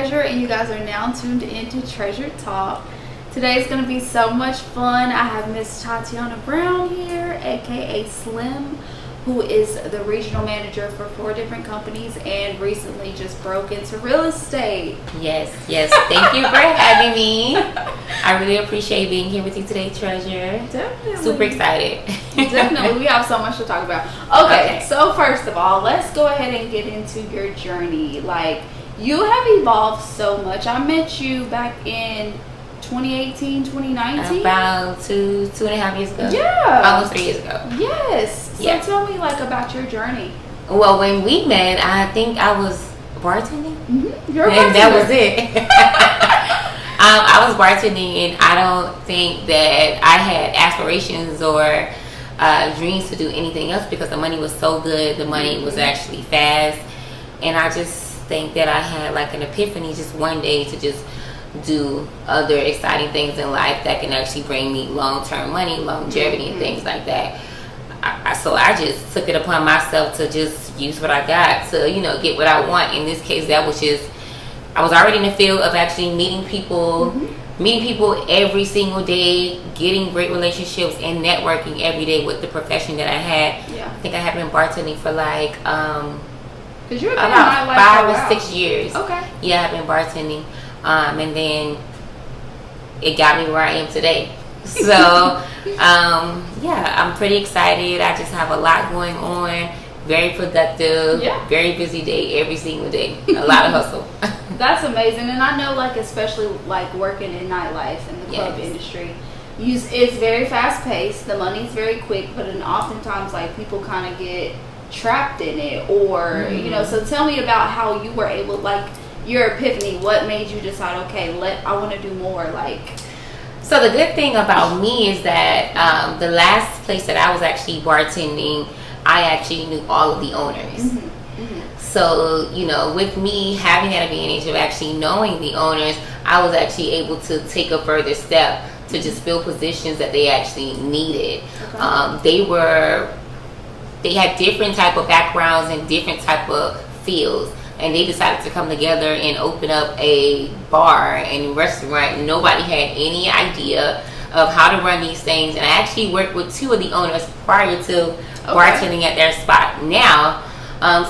Treasure, and you guys are now tuned into Treasure Talk. Today is going to be so much fun. I have Miss Tatiana Brown here, aka Slim, who is the regional manager for 4 different companies and recently just broke into real estate. Yes. Thank you for having me. I really appreciate being here with you today, Treasure. Definitely. Super excited. Definitely. We have so much to talk about. Okay, so first of all, let's go ahead and get into your journey. Like, you have evolved so much. I met you back in 2018, 2019? About 2.5 years ago. Yeah. Almost 3 years ago. Yes. So tell me about your journey. Well, when we met, I think I was bartending. Mm-hmm. You're a and that was bartender. it. I was bartending, and I don't think that I had aspirations or dreams to do anything else because the money was so good. The money was actually fast. And I just think that I had like an epiphany just one day to just do other exciting things in life that can actually bring me long-term money, longevity, and things like that. So I just took it upon myself to just use what I got to, get what I want. In this case, that was just, I was already in the field of actually meeting people every single day, getting great relationships and networking every day with the profession that I had. Yeah. I think I have been bartending for like about 5 or 6 years. Okay. Yeah, I've been bartending. And then it got me where I am today. So, I'm pretty excited. I just have a lot going on. Very productive. Yeah. Very busy day every single day. A lot of hustle. That's amazing. And I know, especially working in nightlife and the club industry, it's very fast paced. The money's very quick, but then oftentimes people kind of get trapped in it, or So tell me about how you were able, your epiphany. What made you decide, okay, I want to do more? So the good thing about me is that the last place that I was actually bartending, I actually knew all of the owners. So, with me having that advantage of actually knowing the owners, I was actually able to take a further step to just fill positions that they actually needed. Okay. They had different type of backgrounds and different type of fields. And they decided to come together and open up a bar and restaurant. Nobody had any idea of how to run these things. And I actually worked with 2 of the owners prior to bartending at their spot now.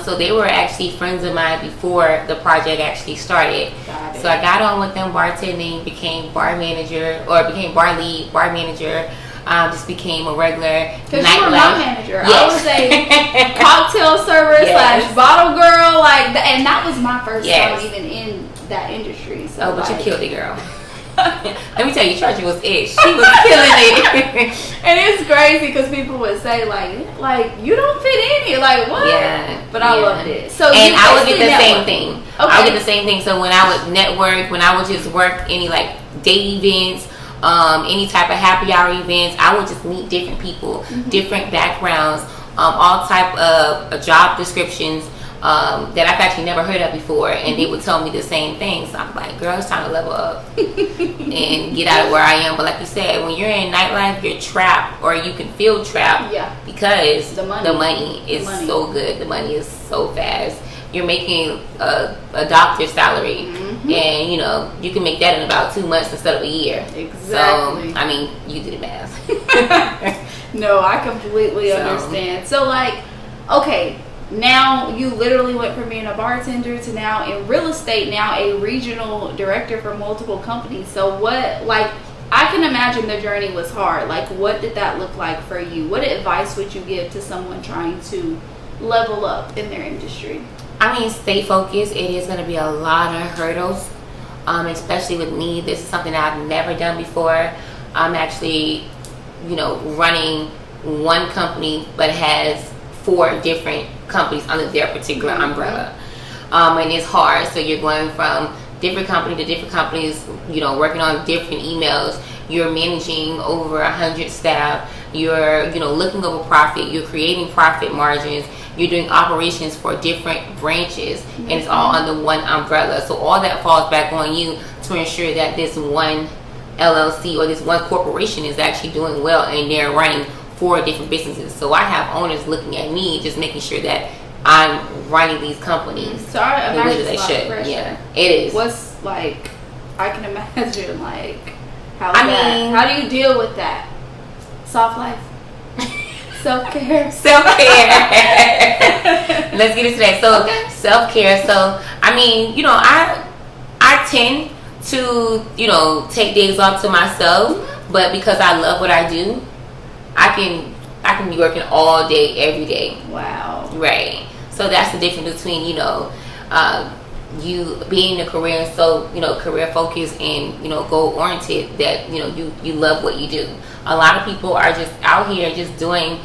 So they were actually friends of mine before the project actually started. So I got on with them bartending, became bar manager, or became bar lead, bar manager. Just became a regular because you were my manager. Yes. I was a cocktail server / bottle girl, and that was my first time even in that industry. So but you killed it, girl. Let me tell you, Treasure was it. She was killing it. And it's crazy because people would say you don't fit in here, what? Yeah. But I loved it. So I would get the same thing. Okay. I would get the same thing. So when I would network, when I would just work any day events, any type of happy hour events, I would just meet different people, different backgrounds, all type of job descriptions that I've actually never heard of before, and they would tell me the same thing. So I'm like, girl, it's time to level up and get out of where I am. But like you said, when you're in nightlife, you're trapped, or you can feel trapped because the money is so good. The money is so fast. You're making a doctor's salary, and you can make that in about 2 months instead of a year. Exactly. So you do the math. No, I completely understand. So now you literally went from being a bartender to now in real estate, now a regional director for multiple companies. So what, I can imagine the journey was hard. What did that look like for you? What advice would you give to someone trying to level up in their industry? Stay focused. It is going to be a lot of hurdles, especially with me. This is something that I've never done before. I'm actually, running one company, but has 4 different companies under their particular umbrella. And it's hard. So you're going from different company to different companies, working on different emails. You're managing over 100 staff. You're, looking over profit. You're creating profit margins. You're doing operations for different branches, and it's all under one umbrella. So all that falls back on you to ensure that this one LLC or this one corporation is actually doing well, and they're running 4 different businesses. So I have owners looking at me, just making sure that I'm running these companies So I the way imagine that they it's a lot of should. pressure. Yeah, it is. What's like? I can imagine like how. I mean, how do you deal with that? Soft life, self-care. Let's get into that. So self-care. So I mean, you know, I tend to, you know, take days off to myself, but because I love what I do, I can be working all day every day. Wow. Right. So that's the difference between, you know, you being a career, so, you know, career focused and, you know, goal oriented, that, you know, you love what you do. A lot of people are just out here just doing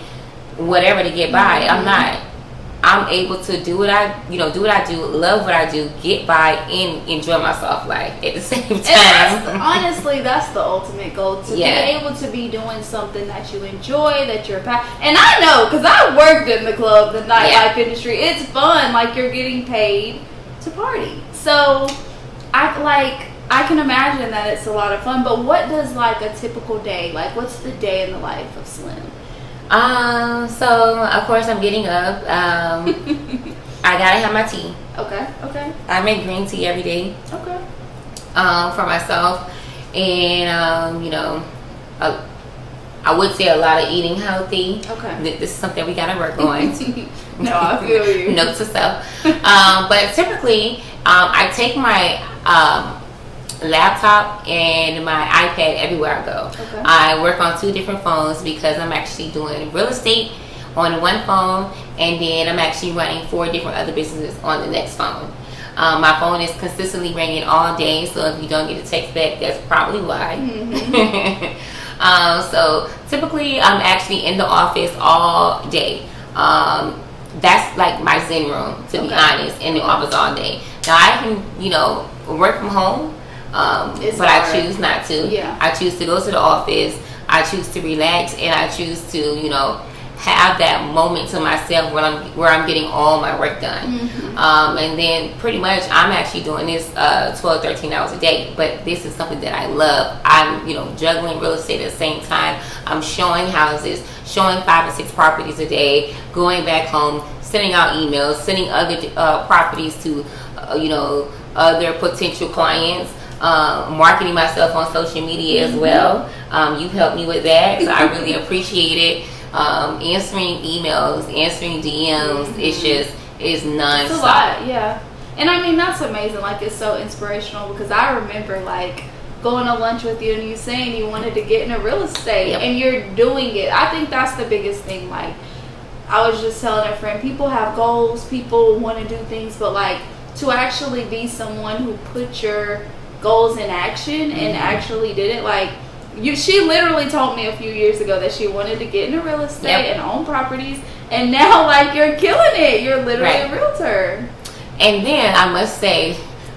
whatever to get by. I'm not. I'm able to do what I do, love what I do, get by, and enjoy my soft life at the same time. Honestly, that's the ultimate goal, to be able to be doing something that you enjoy, that you're passionate. And I know, because I worked in the club, the nightlife industry. It's fun. Like, you're getting paid to party. So, I can imagine that it's a lot of fun. But what does like a typical day, like what's the day in the life of Slim? So of course I'm getting up. I gotta have my tea. Okay. I make green tea every day. Okay. For myself, and you know, I would say a lot of eating healthy. Okay. This is something we gotta work on. No, I feel you. Note to self. But typically, I take my laptop and my iPad everywhere I go. Okay. I work on 2 different phones because I'm actually doing real estate on one phone, and then I'm actually running 4 different other businesses on the next phone. My phone is consistently ringing all day, so if you don't get a text back, that's probably why. So typically I'm actually in the office all day. That's like my zen room, to be honest, in the office all day. Now I can, you know, work from home, but I choose not to. Yeah. I choose to go to the office. I choose to relax, and I choose to, you know, have that moment to myself where I'm getting all my work done. And then pretty much I'm actually doing this 12, 13 hours a day, but this is something that I love. I'm, you know, juggling real estate at the same time. I'm showing houses, showing 5 or 6 properties a day, going back home, sending out emails, sending other properties to, you know, other potential clients, marketing myself on social media as well. You've helped me with that, so I really appreciate it. Answering emails, answering DMs, it's nonstop. It's a lot, yeah. And I mean, that's amazing. Like, it's so inspirational, because I remember like going to lunch with you and you saying you wanted to get into real estate, and you're doing it. I think that's the biggest thing. Like, I was just telling a friend, people have goals, people want to do things, but like, to actually be someone who put your goals in action and actually did it, like, she literally told me a few years ago that she wanted to get into real estate and own properties, and now like you're killing it. You're literally a realtor. And then I must say,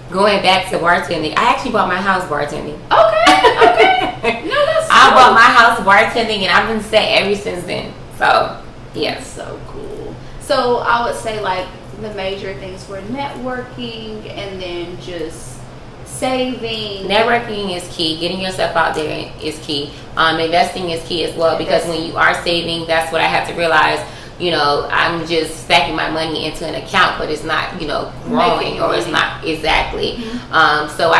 going back to bartending, I actually bought my house bartending. Okay. No, that's I bought my house bartending, and I've been set ever since then. So yes, so cool. So I would say like the major things were networking, and then just saving. Networking is key. Getting yourself out there is key. Investing is key as well, because when you are saving, that's what I had to realize. You know, I'm just stacking my money into an account, but it's not, you know, growing, or it's not exactly. So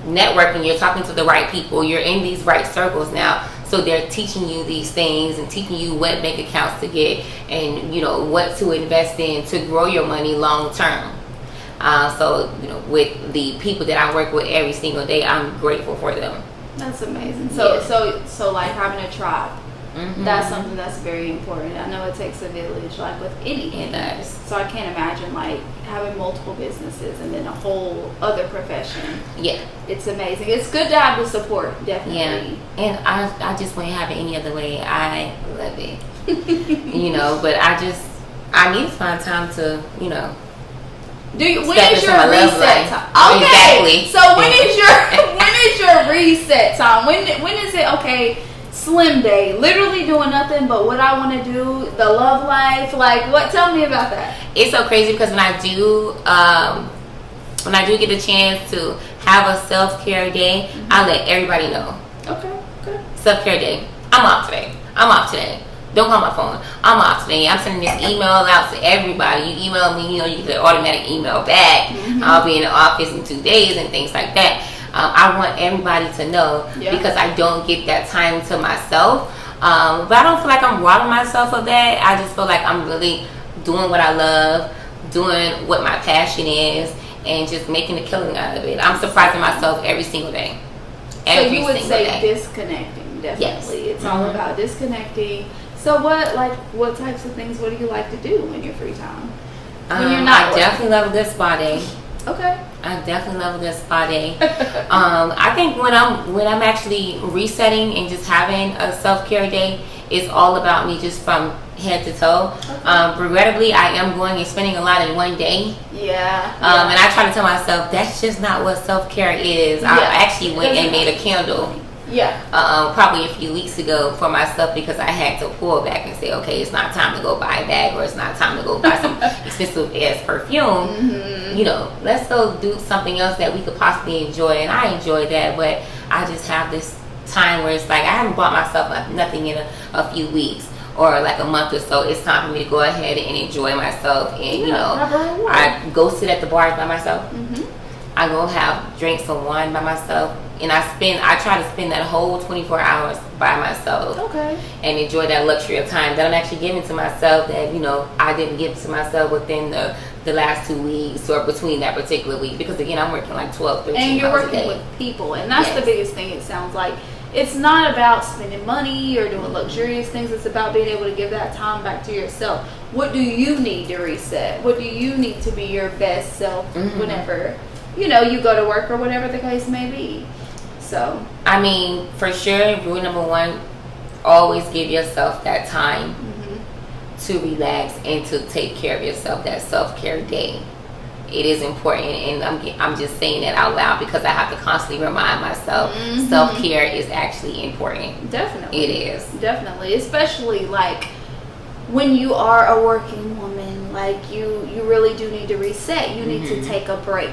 networking, you're talking to the right people. You're in these right circles now. So they're teaching you these things and teaching you what bank accounts to get, and, you know, what to invest in to grow your money long term. So, you know, with the people that I work with every single day, I'm grateful for them. That's amazing. So like having a tribe, that's something that's very important. I know it takes a village, like with anything. It does. So I can't imagine like having multiple businesses and then a whole other profession. Yeah. It's amazing. It's good to have the support, definitely. Yeah. And I just wouldn't have it any other way. I love it. You know, but I need to find time to, you know, when is your reset time? Okay. Exactly. So when is your reset time? When is it okay? Slim day, literally doing nothing but what I want to do, the love life. Like, what? Tell me about that. It's so crazy, because when I do get the chance to have a self-care day, I let everybody know. Okay. Self-care day. I'm off today. Don't call my phone. I'm off today. I'm sending this email out to everybody. You email me, you get an automatic email back. I'll be in the office in 2 days and things like that. I want everybody to know because I don't get that time to myself. But I don't feel like I'm robbing myself of that. I just feel like I'm really doing what I love, doing what my passion is, and just making a killing out of it. I'm surprising myself every single day. So you would say disconnecting, definitely. Yes. It's all about disconnecting. So what types of things, what do you like to do in your free time? When you're not I definitely love a good spa day. Okay. I definitely love a good spa day. I think when I'm actually resetting and just having a self-care day, it's all about me just from head to toe. Okay. Regrettably, I am going and spending a lot in one day. Yeah. And I try to tell myself that's just not what self-care is. I actually went and made a candle. Yeah. Probably a few weeks ago for myself because I had to pull back and say, okay, it's not time to go buy a bag or it's not time to go buy some expensive ass perfume. Let's go do something else that we could possibly enjoy. And I enjoy that, but I just have this time where it's like I haven't bought myself nothing in a few weeks or like a month or so. It's time for me to go ahead and enjoy myself. And I go sit at the bar by myself. I go have drinks of wine by myself, and I try to spend that whole 24 hours by myself. Okay. And enjoy that luxury of time that I'm actually giving to myself that I didn't give to myself within the last 2 weeks or between that particular week, because again I'm working like 12, 13 and you're hours working a day. with people, and that's the biggest thing. It sounds like it's not about spending money or doing luxurious things. It's about being able to give that time back to yourself. What do you need to reset? What do you need to be your best self whenever you go to work or whatever the case may be? So I mean, for sure, rule number one, always give yourself that time to relax and to take care of yourself. That self-care day, it is important, and I'm just saying that out loud because I have to constantly remind myself self-care is actually important. Definitely, it is. Definitely, especially like when you are a working woman, like you really do need to reset. You need to take a break.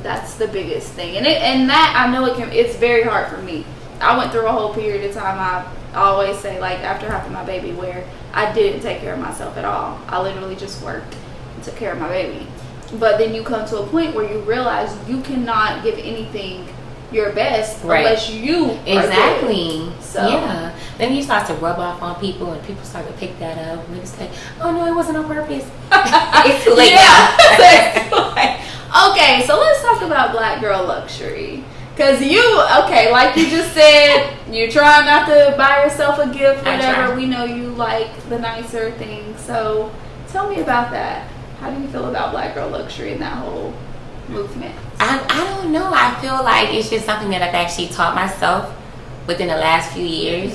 That's the biggest thing, and that I know it's very hard for me. I went through a whole period of time. I always say, like, after having my baby, where I didn't take care of myself at all. I literally just worked and took care of my baby. But then you come to a point where you realize you cannot give anything your best unless you are good. So yeah, then you start to rub off on people, and people start to pick that up, and they say, "Oh no, it wasn't on purpose." It's too late now. Okay, so let's talk about Black girl luxury. Because like you just said, you try not to buy yourself a gift, whatever. We know you like the nicer things. So tell me about that. How do you feel about Black girl luxury and that whole movement? I don't know. I feel like it's just something that I've actually taught myself within the last few years.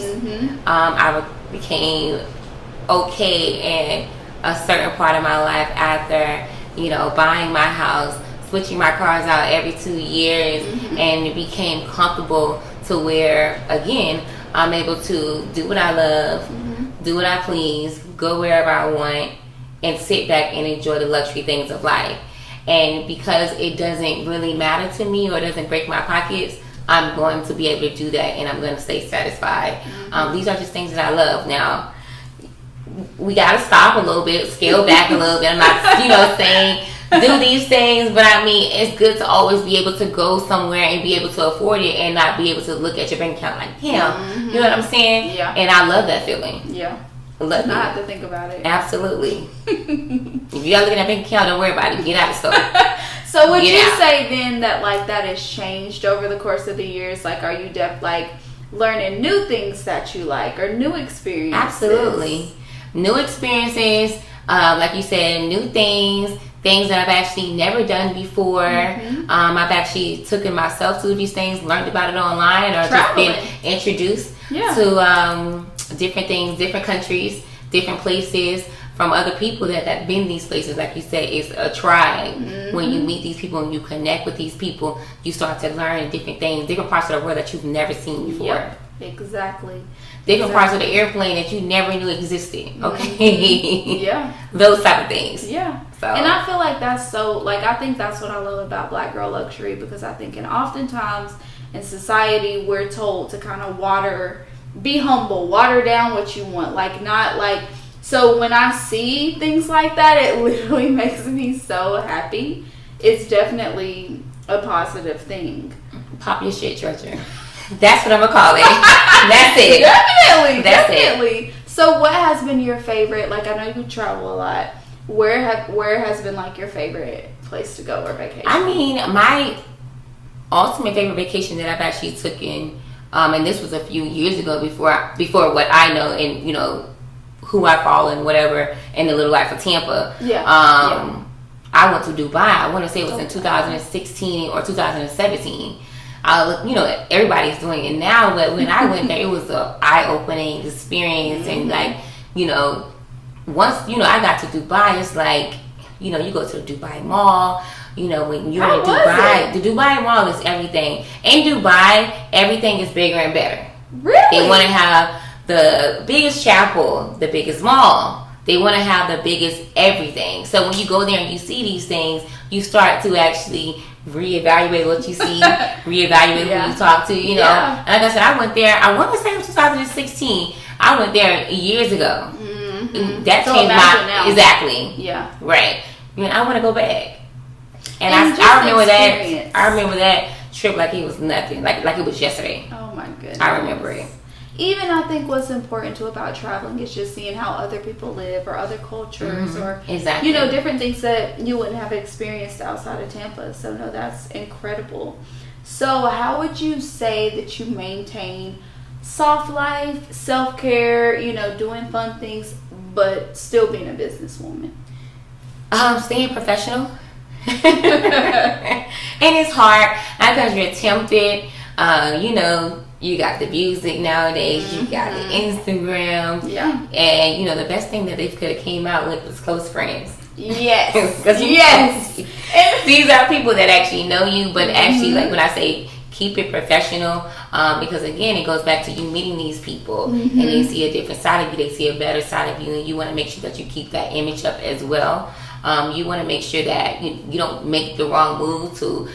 I became okay in a certain part of my life after, buying my house, switching my cars out every 2 years, and it became comfortable to where, again, I'm able to do what I love, do what I please, go wherever I want, and sit back and enjoy the luxury things of life. And because it doesn't really matter to me or doesn't break my pockets, I'm going to be able to do that, and I'm going to stay satisfied. These are just things that I love. Now, we got to stop a little bit, scale back a little bit. I'm not, saying do these things, but I mean, it's good to always be able to go somewhere and be able to afford it and not be able to look at your bank account like, damn, you know what I'm saying? Yeah. And I love that feeling. Yeah. I love it. I have to think about it. Absolutely. If you gotta look at that bank account, don't worry about it. Get out of store. So would you say then that that has changed over the course of the years? Like, are you learning new things that you like or new experiences? Absolutely. New experiences, like you said, new things that I've actually never done before. I've actually taken myself to these things, learned about it online, or just been introduced to different things, different countries, different places, from other people that have been in these places. Like you said, it's a tribe. When you meet these people and you connect with these people, you start to learn different things, different parts of the world that you've never seen before. Yep, exactly. Different parts of the airplane that you never knew existed. Okay. Yeah. Those type of things. Yeah. So. And I feel like that's I think that's what I love about Black girl luxury, because I think oftentimes in society we're told to kind of water be humble, water down what you want, like not like. So when I see things like that, it literally makes me so happy. It's definitely a positive thing. Pop your shit, Georgia. That's what I'm gonna call it. That's it. Definitely. So what has been your favorite? Like, I know you travel a lot. Where has been like your favorite place to go or vacation? I mean, my ultimate favorite vacation that I've actually taken, and this was a few years ago before what I know and, you know, who I follow and whatever in the Little Life of Tampa. I went to Dubai. I want to say it was in 2016 or 2017. You know, everybody's doing it now, but when I went there, it was an eye-opening experience. And like, you know, once, you know, I got to Dubai, it's like, you know, you go to the Dubai Mall. You know, when you're in Dubai, the Dubai Mall is everything. In Dubai, everything is bigger and better. Really? They want to have the biggest chapel, the biggest mall. They want to have the biggest everything. So when you go there and you see these things, you start to actually reevaluate what you see, reevaluate who you talk to, you know. And like I said, I went there, I want to say it was 2016. I went there years ago. That changed my... Exactly. Yeah. Right. I mean, I want to go back. And I remember that. I remember that trip like it was nothing, like it was yesterday. Oh my goodness. I remember it. Even I think what's important too about traveling is just seeing how other people live or other cultures or you know, different things that you wouldn't have experienced outside of Tampa. So no, that's incredible. So how would you say that you maintain soft life, self-care, you know, doing fun things, but still being a businesswoman? Staying professional. And it's hard because you're tempted. You know, you got the music nowadays, you got the Instagram, and you know the best thing that they could have came out with was close friends. Yes. Yes. These are people that actually know you, but actually, like when I say keep it professional, because again, it goes back to you meeting these people, and they see a different side of you, they see a better side of you, and you want to make sure that you keep that image up as well. You want to make sure that you don't make the wrong move to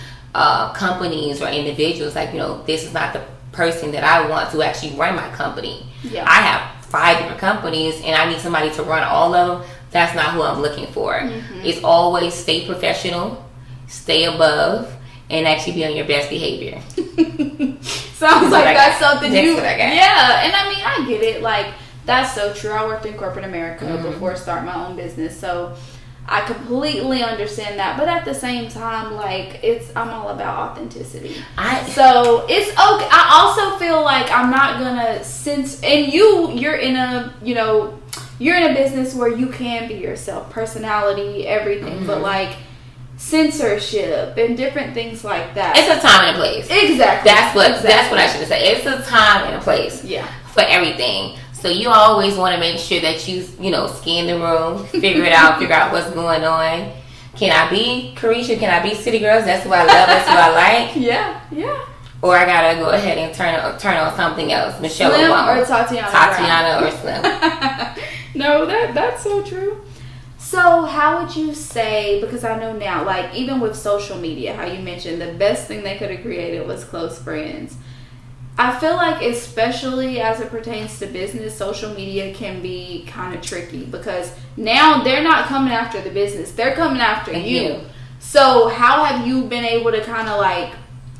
companies or individuals. Like, you know, this is not the person that I want to actually run my company. Yeah. I have 5 different companies and I need somebody to run all of them. That's not who I'm looking for. It's always stay professional, stay above, and actually be on your best behavior. Sounds like that's something you... Yeah, and I mean, I get it. Like, that's so true. I worked in corporate America before starting my own business, so I completely understand that, but at the same time, like, I'm all about authenticity. So it's okay. I also feel like I'm not gonna you're in a, you know, you're in a business where you can be yourself, personality, everything, but like censorship and different things like that. It's a time and a place. Exactly. That's what I should say. It's a time and a place. Yeah. For everything. So you always want to make sure that you know, scan the room, figure out what's going on. Can I be Carisha? Can I be City Girls? That's who I love. That's who I like. Yeah. Or I gotta go ahead and turn on something else. Michelle Slim Obama. or Tatiana or Slim. No, that's so true. So how would you say, because I know now, like even with social media, how you mentioned the best thing they could have created was close friends. I feel like especially as it pertains to business, social media can be kind of tricky because now they're not coming after the business. They're coming after you. So how have you been able to kind of like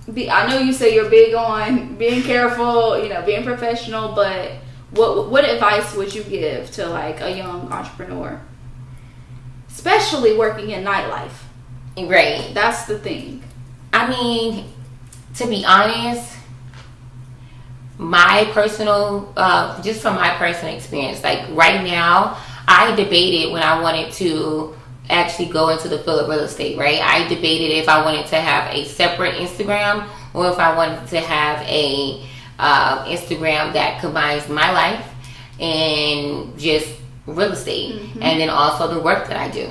I know you say you're big on being careful, you know, being professional, but what advice would you give to like a young entrepreneur? Especially working in nightlife. Right. That's the thing. I mean, to be honest, my personal, just from my personal experience, like right now, I debated when I wanted to actually go into the field of real estate, right? I debated if I wanted to have a separate Instagram or if I wanted to have a Instagram that combines my life and just real estate and then also the work that I do.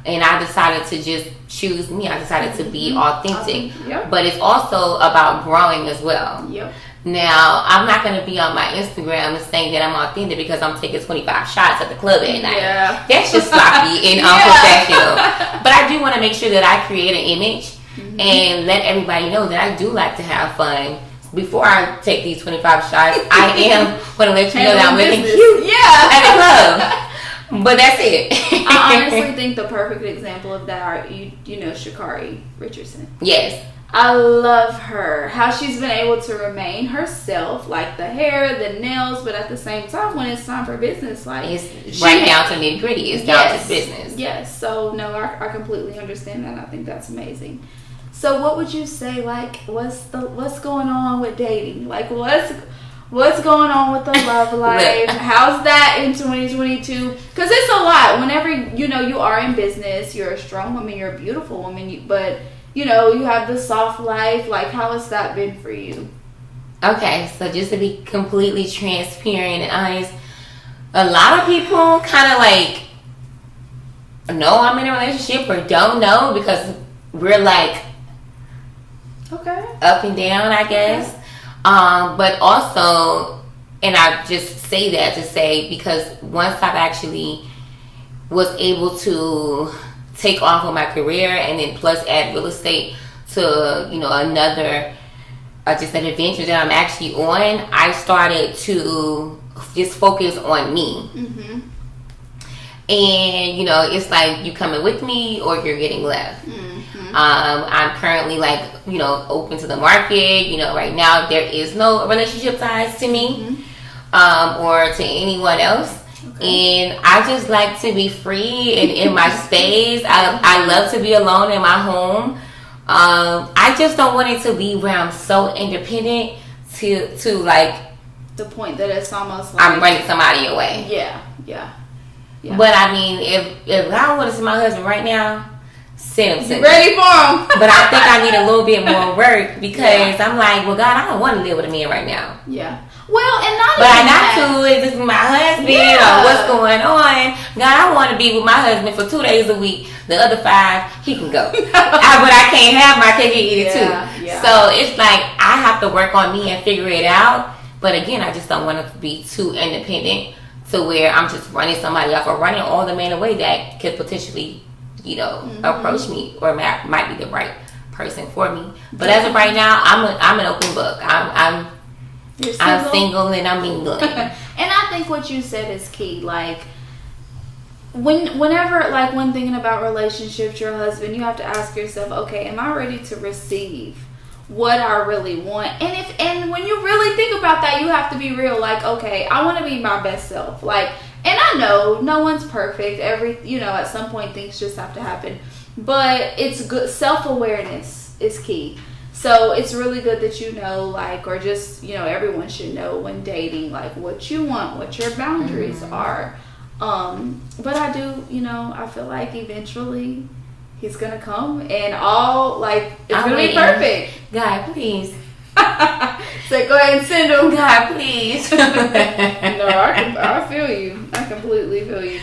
And I decided to just choose me. I decided to be authentic. But it's also about growing as well. Now, I'm not going to be on my Instagram and saying that I'm authentic because I'm taking 25 shots at the club at night. That's just sloppy and unprofessional. But I do want to make sure that I create an image and let everybody know that I do like to have fun. before I take these 25 shots, I am going to let you know that I'm looking business. cute Yeah. at the club. But that's it. I honestly think the perfect example of that are, you know, Sha'Carri Richardson. Yes. I love her. How she's been able to remain herself, like the hair, the nails, but at the same time, when it's time for business, like it's right down to nitty gritty. It's down to business. Yes. So no, I completely understand that. I think that's amazing. So what would you say? Like, what's going on with dating? Like, what's going on with the love life? How's that in 2022? Because it's a lot. Whenever you are in business, you're a strong woman, you're a beautiful woman, but you have the soft life. Like, how has that been for you? Okay, so just to be completely transparent and honest, a lot of people kind of like know I'm in a relationship or don't know because we're like up and down, I guess. Okay. But also, and I just say that to say because once I've actually was able to take off on my career and then plus add real estate to another just an adventure that I'm actually on, I started to just focus on me. Mm-hmm. And it's like you coming with me or you're getting left. Mm-hmm. I'm currently open to the market. Right now there is no relationship ties to me, or to anyone else. Okay. And I just like to be free and in my space. I love to be alone in my home. I just don't want it to be where I'm so independent to like the point that it's almost like I'm running somebody away. Yeah. But I mean, if I want to see my husband right now, send him. Ready for him. But I think I need a little bit more work because I'm like, well, God, I don't want to live with a man right now. Yeah. Well, and not. But I not to. Is this my husband or what's going on? God, I want to be with my husband for 2 days a week. The other 5, he can go. But I can't have my cake and eat it too. Yeah. So it's like I have to work on me and figure it out. But again, I just don't want to be too independent to where I'm just running somebody off or running all the men away that could potentially, approach me or might be the right person for me. But as of right now, I'm an open book. I'm single and I'm mingling. And I think what you said is key. Like, whenever, like, when thinking about relationships, your husband, you have to ask yourself, okay, am I ready to receive what I really want? And when you really think about that, you have to be real. Like, okay, I want to be my best self. Like, and I know no one's perfect. At some point things just have to happen. But it's good. Self-awareness is key. So it's really good that or just, everyone should know when dating, like, what you want, what your boundaries are. But I do, I feel like eventually he's going to come and it's going to be perfect. God, please. So go ahead and send him. God, please. No, I feel you. I completely feel you.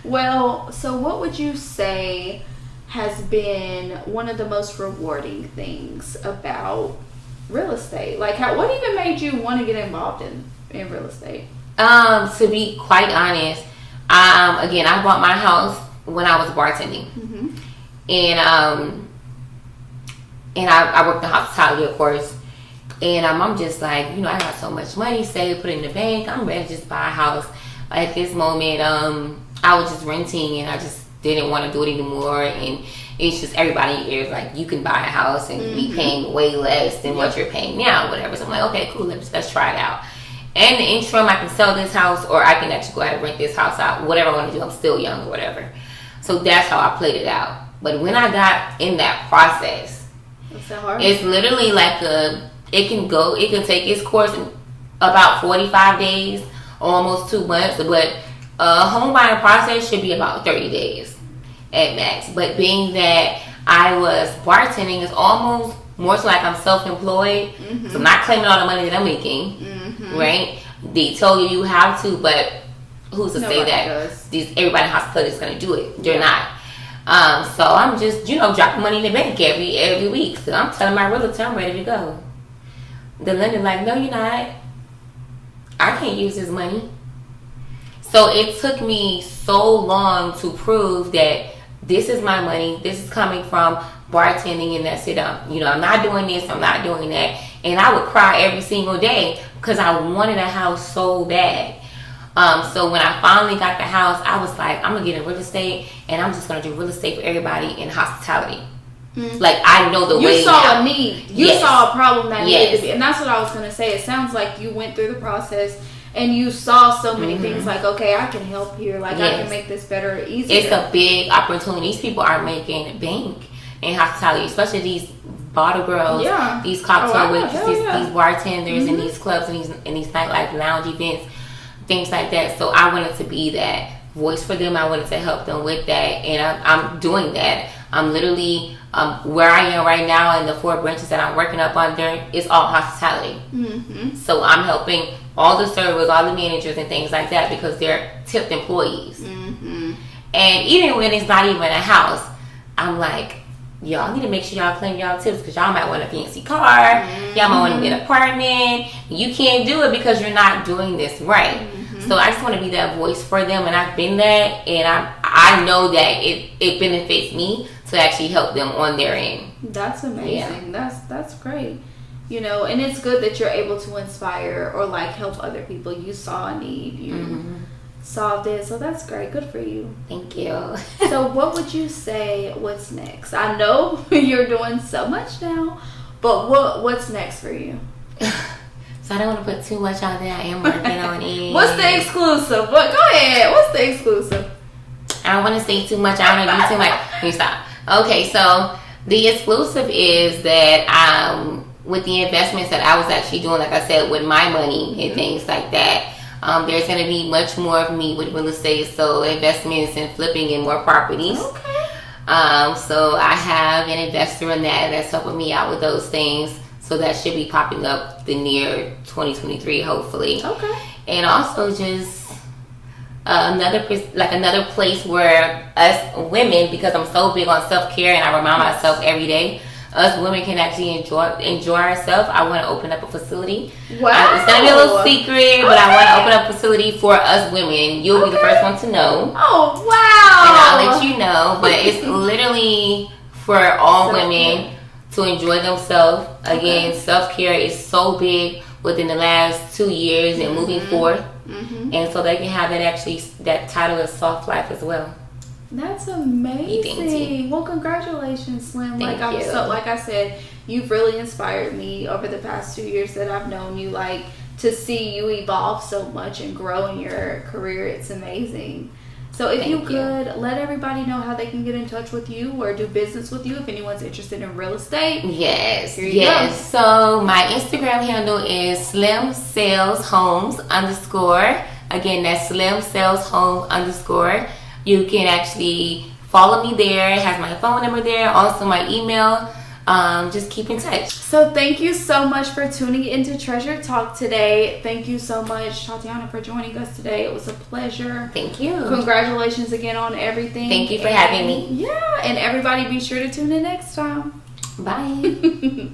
Well, so what would you say has been one of the most rewarding things about real estate? Like, what even made you want to get involved in real estate? To be quite honest, again, I bought my house when I was bartending. Mm-hmm. And I worked in hospitality, of course. And I'm just like, I got so much money saved, put it in the bank. I'm ready to just buy a house. At this moment, I was just renting and I just didn't want to do it anymore. And it's just everybody is like, you can buy a house and be paying way less than what you're paying now, whatever. So I'm like, okay, cool, let's try it out. And the interim, I can sell this house or I can actually go ahead and rent this house out. Whatever I want to do, I'm still young or whatever. So that's how I played it out. But when I got in that process, it's so hard. It's literally like it can take its course in about 45 days, almost 2 months. But a home buying process should be about 30 days at max. But being that I was bartending, it's almost more so like I'm self-employed. Mm-hmm. So I'm not claiming all the money that I'm making, right? They told you have to, but who's to say that everybody in hospitality is going to do it? They're not. So I'm just, dropping money in the bank every week. So I'm telling my realtor I'm ready to go. The lender like, no, you're not. I can't use this money. So it took me so long to prove that this is my money. This is coming from bartending and that's it. I'm not doing this, I'm not doing that. And I would cry every single day because I wanted a house so bad. So when I finally got the house, I was like, I'm going to get in real estate and I'm just going to do real estate for everybody in hospitality. Like, I know the way. You saw a need. You saw a problem that needed to be. And that's what I was going to say. It sounds like you went through the process and you saw so many things like, okay, I can help here. Like, I can make this better or easier. It's a big opportunity. These people are making bank in hospitality, especially these bottle girls, these cocktail waitresses, these bartenders in these clubs and these nightlife lounge events, things like that. So I wanted to be that voice for them. I wanted to help them with that, and I'm doing that. I'm literally where I am right now, and the 4 branches that I'm working up under is all hospitality. So I'm helping all the servers, all the managers, and things like that because they're tipped employees. And even when it's not even a house, I'm like, y'all need to make sure y'all claim y'all tips because y'all might want a fancy car, y'all might want to get an apartment. You can't do it because you're not doing this right. So I just want to be that voice for them, and I've been that, and I know that it benefits me to actually help them on their end. That's amazing. That's great. And it's good that you're able to inspire or like help other people. You saw a need, you solved it, so that's great. Good for you. Thank you. So what would you say what's next? I know you're doing so much now, but what's next for you? So I don't want to put too much out there. I am working on it. What's the exclusive? Go ahead. What's the exclusive? I don't want to say too much. I don't want to do too much. Let me stop. Okay, so the exclusive is that with the investments that I was actually doing, like I said, with my money and things like that, there's going to be much more of me with real estate, so investments and flipping in more properties. Okay. So I have an investor in that's helping me out with those things. So that should be popping up the near 2023, hopefully. Okay. And also just another place where us women, because I'm so big on self-care and I remind myself every day, us women can actually enjoy ourselves. I want to open up a facility. Wow. It's going to be a little secret, but I want to open up a facility for us women. You'll be the first one to know. Oh, wow. And I'll let you know. But it's literally for all women to enjoy themselves. Again, self-care is so big within the last 2 years and moving forward. And so they can have that title of soft life as well. That's amazing. Well, congratulations, Slim. Thank you. Like I said, you've really inspired me over the past 2 years that I've known you. Like, to see you evolve so much and grow in your career, it's amazing. So if you could let everybody know how they can get in touch with you or do business with you if anyone's interested in real estate. Yes. So my Instagram handle is slimsaleshomes_. Again, that's slimsaleshomes_. You can actually follow me there. It has my phone number there, also my email. Just keep in touch. So thank you so much for tuning into Treasure Talk today. Thank you so much, Tatiana, for joining us today. It was a pleasure. Thank you. Congratulations again on everything. Thank you for having me. Yeah, and everybody be sure to tune in next time. Bye.